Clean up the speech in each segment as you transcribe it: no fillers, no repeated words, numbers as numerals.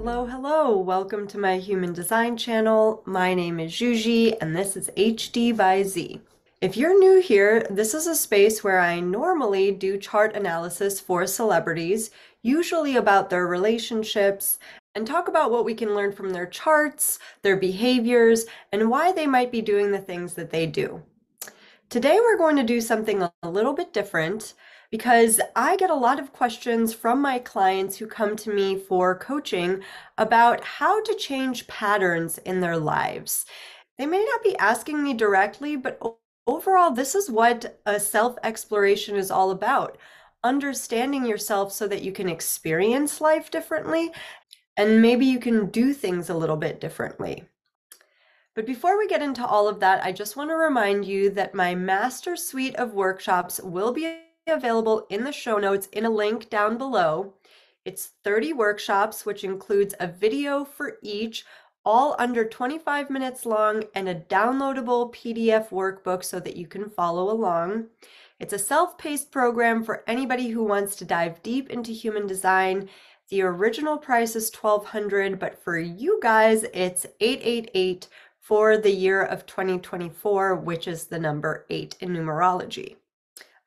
Hello, hello. Welcome to my human design channel. My name is Juji and this is HD by Z. If you're new here, this is a space where I normally do chart analysis for celebrities, usually about their relationships, and talk about what we can learn from their charts, their behaviors, and why they might be doing the things that they do. Today we're going to do something a little bit different because I get a lot of questions from my clients who come to me for coaching about how to change patterns in their lives. They may not be asking me directly, but overall, this is what a self-exploration is all about. Understanding yourself so that you can experience life differently and maybe you can do things a little bit differently. But before we get into all of that, I just want to remind you that my master suite of workshops will be available in the show notes in a link down below. It's 30 workshops, which includes a video for each, all under 25 minutes long, and a downloadable PDF workbook so that you can follow along. It's a self-paced program for anybody who wants to dive deep into human design. The original price is $1,200, but for you guys, it's $888 for the year of 2024, which is the number 8 in numerology.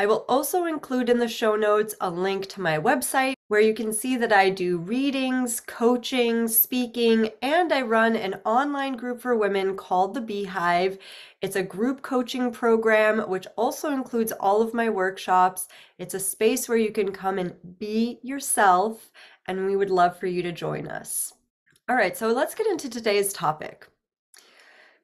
I will also include in the show notes a link to my website where you can see that I do readings, coaching, speaking, and I run an online group for women called the Beehive. It's a group coaching program which also includes all of my workshops. It's a space where you can come and be yourself, and we would love for you to join us. All right, so let's get into today's topic.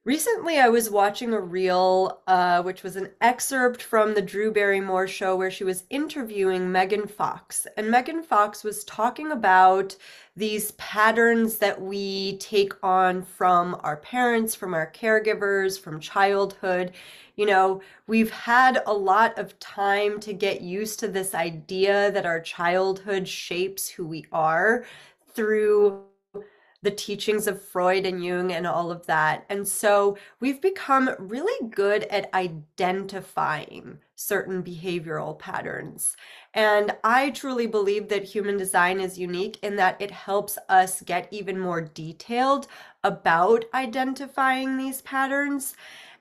Recently, I was watching a reel, which was an excerpt from the Drew Barrymore show where she was interviewing Megan Fox. And Megan Fox was talking about these patterns that we take on from our parents, from our caregivers, from childhood. You know, we've had a lot of time to get used to this idea that our childhood shapes who we are through the teachings of Freud and Jung and all of that. And so we've become really good at identifying certain behavioral patterns. And I truly believe that human design is unique in that it helps us get even more detailed about identifying these patterns.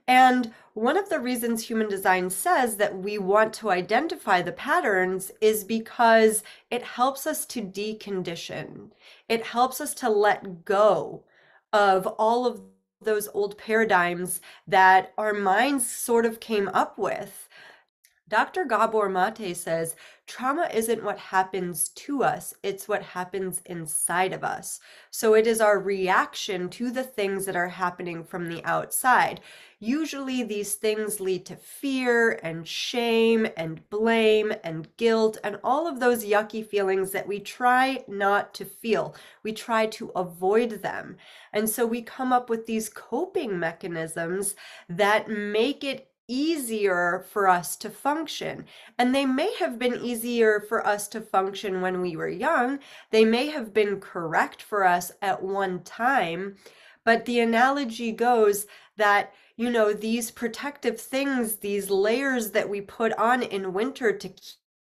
And one of the reasons human design says that we want to identify the patterns is because it helps us to decondition. It helps us to let go of all of those old paradigms that our minds sort of came up with. Dr. Gabor Mate says, trauma isn't what happens to us, it's what happens inside of us. So it is our reaction to the things that are happening from the outside. Usually these things lead to fear and shame and blame and guilt and all of those yucky feelings that we try not to feel. We try to avoid them. And so we come up with these coping mechanisms that make it easier for us to function. And they may have been easier for us to function when we were young. They may have been correct for us at one time. But the analogy goes that, you know, these protective things, these layers that we put on in winter to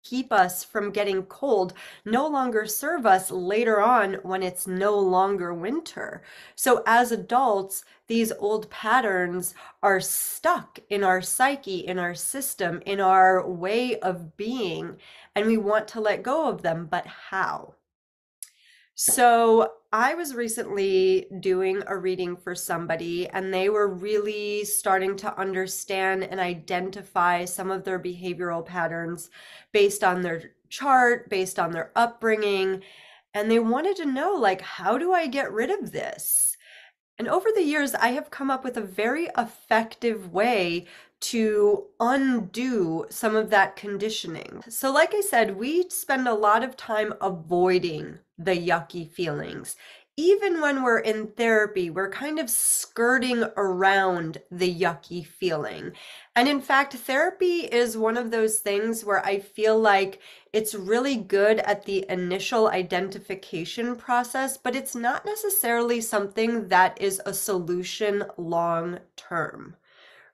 keep us from getting cold no longer serve us later on when it's no longer winter. So as adults, these old patterns are stuck in our psyche, in our system, in our way of being, and we want to let go of them, but how? So I was recently doing a reading for somebody, and they were really starting to understand and identify some of their behavioral patterns based on their chart, based on their upbringing. And they wanted to know, like, how do I get rid of this? And over the years, I have come up with a very effective way to undo some of that conditioning. So like I said, we spend a lot of time avoiding the yucky feelings. Even when we're in therapy, we're kind of skirting around the yucky feeling. And in fact, therapy is one of those things where I feel like it's really good at the initial identification process, but it's not necessarily something that is a solution long term.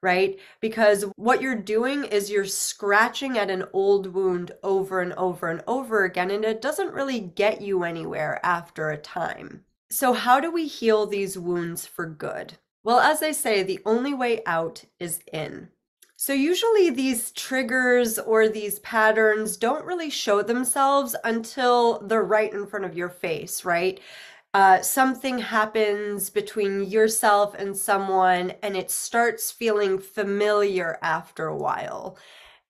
Right? Because what you're doing is you're scratching at an old wound over and over and over again, and it doesn't really get you anywhere after a time. So, how do we heal these wounds for good? Well, as I say, the only way out is in. So, usually these triggers or these patterns don't really show themselves until they're right in front of your face, right? Something happens between yourself and someone, and it starts feeling familiar after a while.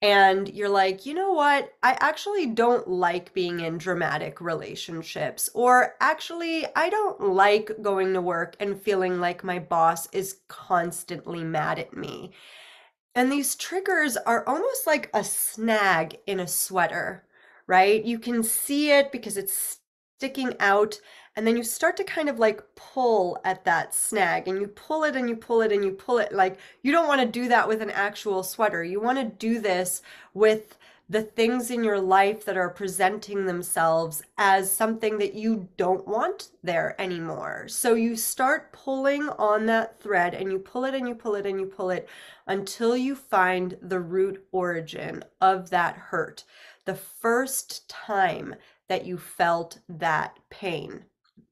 And you're like, you know what? I actually don't like being in dramatic relationships. Or actually, I don't like going to work and feeling like my boss is constantly mad at me. And these triggers are almost like a snag in a sweater, right? You can see it because it's sticking out, and then you start to kind of like pull at that snag, and you pull it and you pull it and you pull it. Like, you don't want to do that with an actual sweater. You want to do this with the things in your life that are presenting themselves as something that you don't want there anymore. So you start pulling on that thread, and you pull it and you pull it and you pull it until you find the root origin of that hurt, the first time that you felt that pain.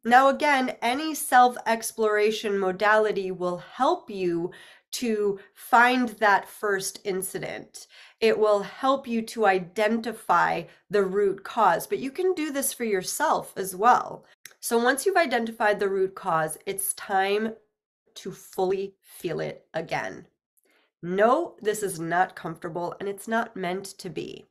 Now, again, any self-exploration modality will help you to find that first incident. It will help you to identify the root cause, but you can do this for yourself as well. So once you've identified the root cause, it's time to fully feel it again. No, this is not comfortable, and it's not meant to be.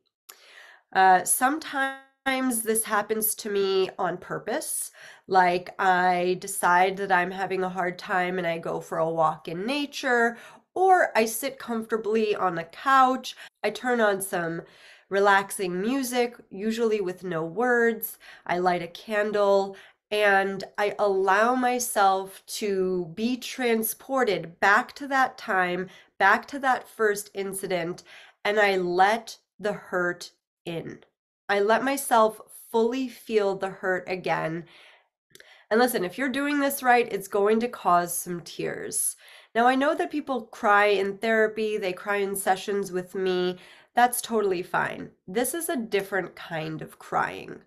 Sometimes this happens to me on purpose. Like, I decide that I'm having a hard time and I go for a walk in nature, or I sit comfortably on a couch. I turn on some relaxing music, usually with no words. I light a candle, and I allow myself to be transported back to that time, back to that first incident, and I let the hurt in. I let myself fully feel the hurt again. And listen, if you're doing this right, it's going to cause some tears. Now, I know that people cry in therapy, they cry in sessions with me. That's totally fine. This is a different kind of crying.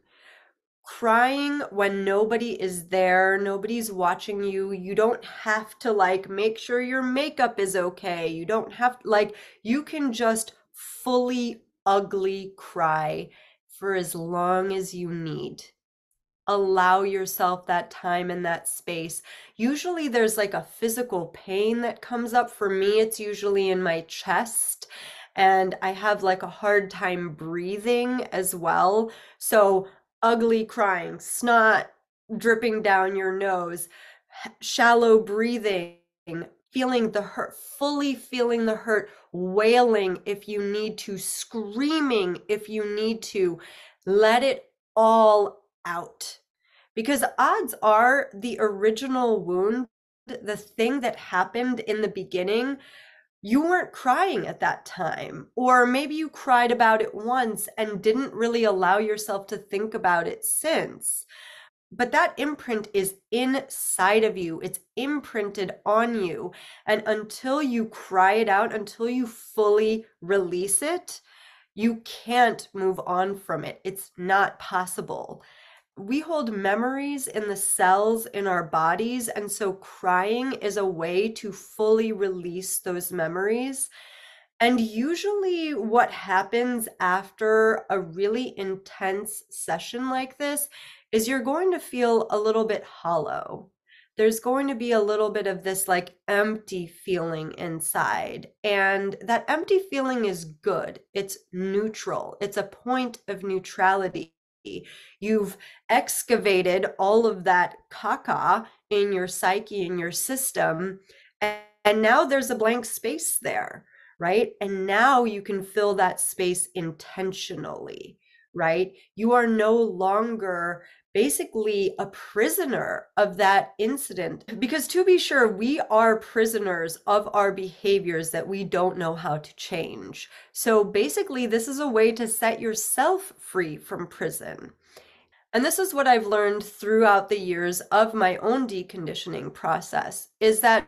Crying when nobody is there, nobody's watching you. You don't have to like make sure your makeup is okay. You don't have like, you can just fully ugly cry for as long as you need. Allow yourself that time and that space. Usually there's like a physical pain that comes up. For me, it's usually in my chest, and I have like a hard time breathing as well. So ugly crying, snot dripping down your nose, shallow breathing, feeling the hurt, fully feeling the hurt, wailing if you need to, screaming if you need to. Let it all out. Because odds are the original wound, the thing that happened in the beginning, you weren't crying at that time. Or maybe you cried about it once and didn't really allow yourself to think about it since. But that imprint is inside of you. It's imprinted on you. And until you cry it out, until you fully release it, you can't move on from it. It's not possible. We hold memories in the cells in our bodies, and so crying is a way to fully release those memories. And usually, what happens after a really intense session like this is you're going to feel a little bit hollow. There's going to be a little bit of this like empty feeling inside. And that empty feeling is good. It's neutral. It's a point of neutrality. You've excavated all of that caca in your psyche, in your system, and now there's a blank space there, right? And now you can fill that space intentionally, right? You are no longer basically a prisoner of that incident. Because to be sure, we are prisoners of our behaviors that we don't know how to change. So basically, this is a way to set yourself free from prison. And this is what I've learned throughout the years of my own deconditioning process, is that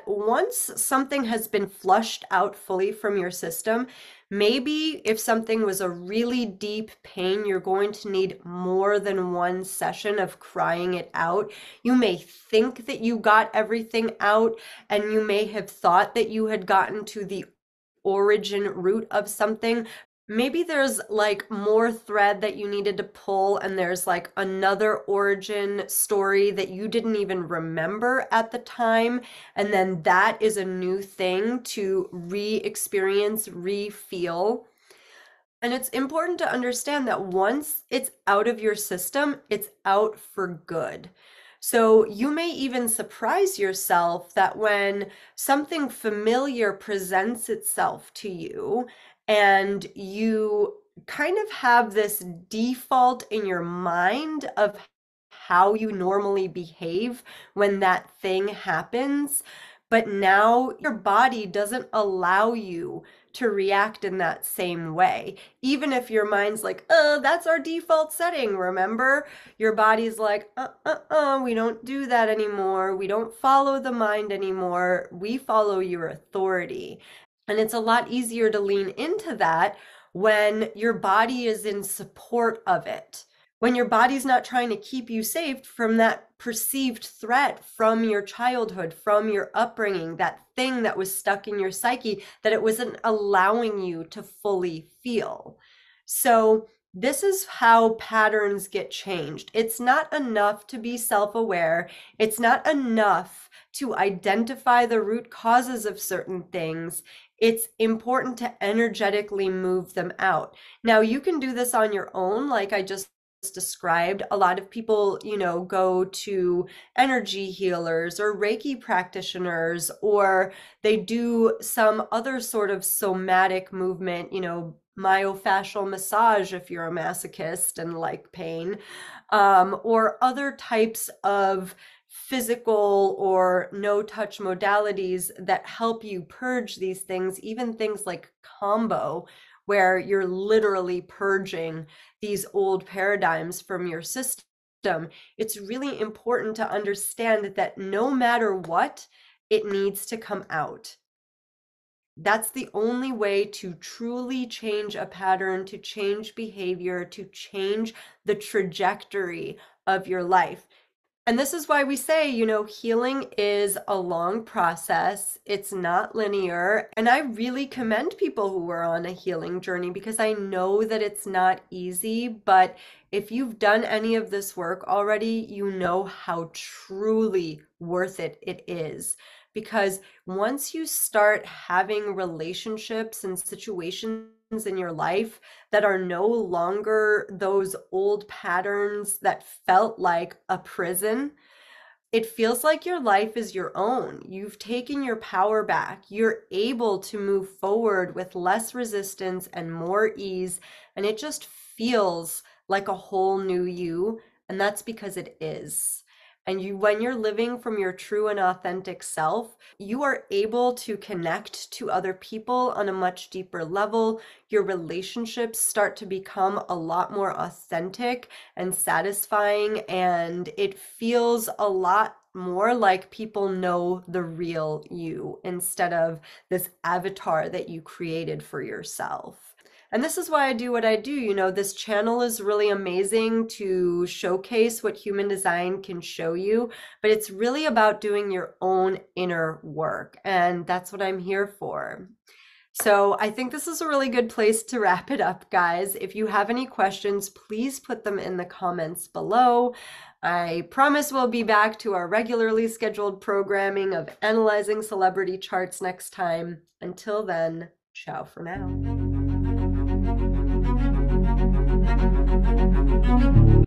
once something has been flushed out fully from your system, maybe if something was a really deep pain, you're going to need more than one session of crying it out. You may think that you got everything out, and you may have thought that you had gotten to the origin root of something. Maybe there's like more thread that you needed to pull, and there's like another origin story that you didn't even remember at the time. And then that is a new thing to re-experience, re-feel. And it's important to understand that once it's out of your system, it's out for good. So you may even surprise yourself that when something familiar presents itself to you, and you kind of have this default in your mind of how you normally behave when that thing happens, but now your body doesn't allow you to react in that same way. Even if your mind's like, that's our default setting, remember? Your body's like, we don't do that anymore. We don't follow the mind anymore. We follow your authority. And it's a lot easier to lean into that when your body is in support of it. When your body's not trying to keep you safe from that perceived threat from your childhood, from your upbringing, that thing that was stuck in your psyche that it wasn't allowing you to fully feel. So this is how patterns get changed. It's not enough to be self-aware. It's not enough to identify the root causes of certain things. It's important to energetically move them out. Now, you can do this on your own, like I just described. A lot of people, go to energy healers or Reiki practitioners, or they do some other sort of somatic movement, myofascial massage if you're a masochist and like pain, or other types of physical or no-touch modalities that help you purge these things, even things like Kambo, where you're literally purging these old paradigms from your system. It's really important to understand that no matter what, it needs to come out. That's the only way to truly change a pattern, to change behavior, to change the trajectory of your life. And this is why we say, healing is a long process. It's not linear. And I really commend people who are on a healing journey, because I know that it's not easy. But if you've done any of this work already, you know how truly worth it is. Because once you start having relationships and situations in your life that are no longer those old patterns that felt like a prison, it feels like your life is your own. You've taken your power back. You're able to move forward with less resistance and more ease, and it just feels like a whole new you, and that's because it is. And when you're living from your true and authentic self, you are able to connect to other people on a much deeper level. Your relationships start to become a lot more authentic and satisfying, and it feels a lot more like people know the real you instead of this avatar that you created for yourself. And this is why I do what I do. This channel is really amazing to showcase what human design can show you, but it's really about doing your own inner work. And that's what I'm here for. So I think this is a really good place to wrap it up, guys. If you have any questions, please put them in the comments below. I promise we'll be back to our regularly scheduled programming of analyzing celebrity charts next time. Until then, ciao for now.